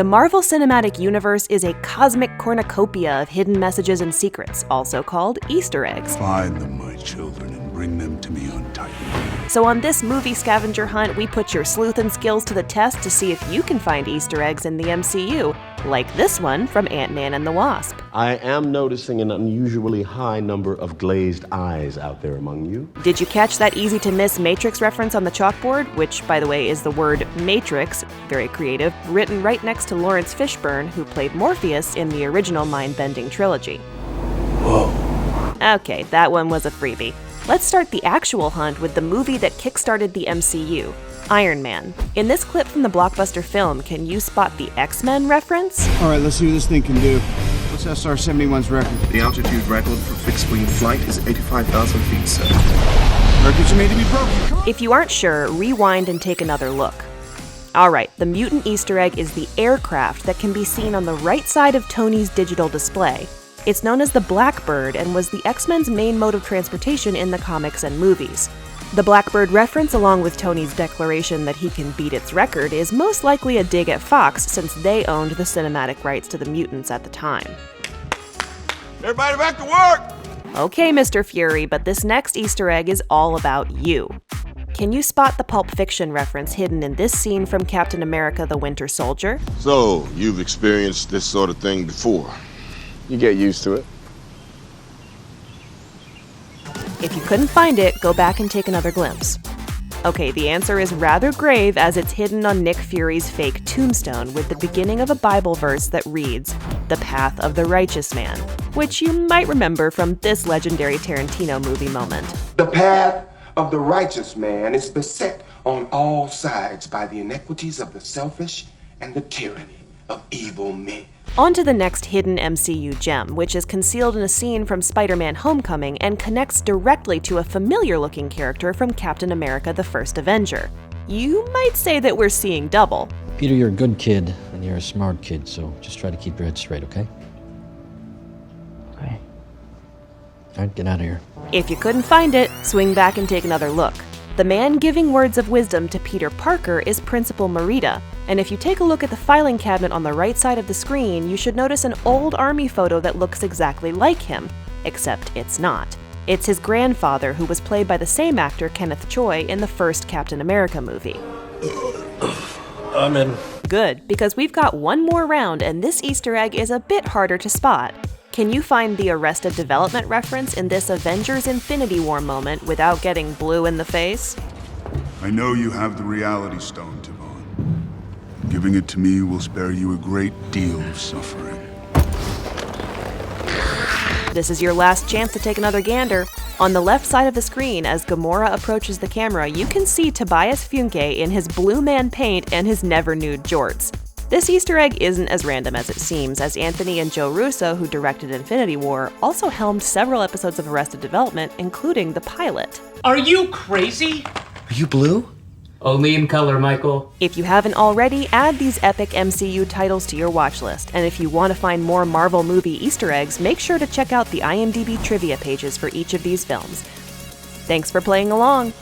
The Marvel Cinematic Universe is a cosmic cornucopia of hidden messages and secrets, also called Easter eggs. Find them, my children, and bring them to me untitled. So on this movie scavenger hunt, we put your sleuthin skills to the test to see if you can find Easter eggs in the MCU, like this one from Ant-Man and the Wasp. I am noticing an unusually high number of glazed eyes out there among you. Did you catch that easy-to-miss Matrix reference on the chalkboard? Which, by the way, is the word Matrix, very creative, written right next to Lawrence Fishburne, who played Morpheus in the original mind-bending trilogy. Whoa. Okay, that one was a freebie. Let's start the actual hunt with the movie that kickstarted the MCU, Iron Man. In this clip from the blockbuster film, can you spot the X-Men reference? All right, let's see what this thing can do. What's SR-71's record? The altitude record for fixed-wing flight is 85,000 feet, sir. Records are made to be broken. If you aren't sure, rewind and take another look. Alright, the mutant Easter egg is the aircraft that can be seen on the right side of Tony's digital display. It's known as the Blackbird and was the X-Men's main mode of transportation in the comics and movies. The Blackbird reference, along with Tony's declaration that he can beat its record, is most likely a dig at Fox since they owned the cinematic rights to the mutants at the time. Everybody back to work! Okay, Mr. Fury, but this next Easter egg is all about you. Can you spot the Pulp Fiction reference hidden in this scene from Captain America: The Winter Soldier? So, you've experienced this sort of thing before? You get used to it. If you couldn't find it, go back and take another glimpse. Okay, the answer is rather grave as it's hidden on Nick Fury's fake tombstone with the beginning of a Bible verse that reads, "The path of the righteous man," which you might remember from this legendary Tarantino movie moment. The path of the righteous man is beset on all sides by the iniquities of the selfish and the tyranny of evil men. On to the next hidden MCU gem, which is concealed in a scene from Spider-Man: Homecoming and connects directly to a familiar-looking character from Captain America: The First Avenger. You might say that we're seeing double. Peter, you're a good kid, and you're a smart kid, so just try to keep your head straight, okay? Okay. All right, get out of here. If you couldn't find it, swing back and take another look. The man giving words of wisdom to Peter Parker is Principal Merida, and if you take a look at the filing cabinet on the right side of the screen, you should notice an old army photo that looks exactly like him, except it's not. It's his grandfather, who was played by the same actor, Kenneth Choi, in the first Captain America movie. I'm in. Good, because we've got one more round and this Easter egg is a bit harder to spot. Can you find the Arrested Development reference in this Avengers Infinity War moment without getting blue in the face? I know you have the reality stone, Tavon. Giving it to me will spare you a great deal of suffering. This is your last chance to take another gander. On the left side of the screen, as Gamora approaches the camera, you can see Tobias Funke in his Blue Man paint and his never-nude jorts. This Easter egg isn't as random as it seems, as Anthony and Joe Russo, who directed Infinity War, also helmed several episodes of Arrested Development, including the pilot. Are you crazy? Are you blue? Only in color, Michael. If you haven't already, add these epic MCU titles to your watch list, and if you want to find more Marvel movie Easter eggs, make sure to check out the IMDb trivia pages for each of these films. Thanks for playing along!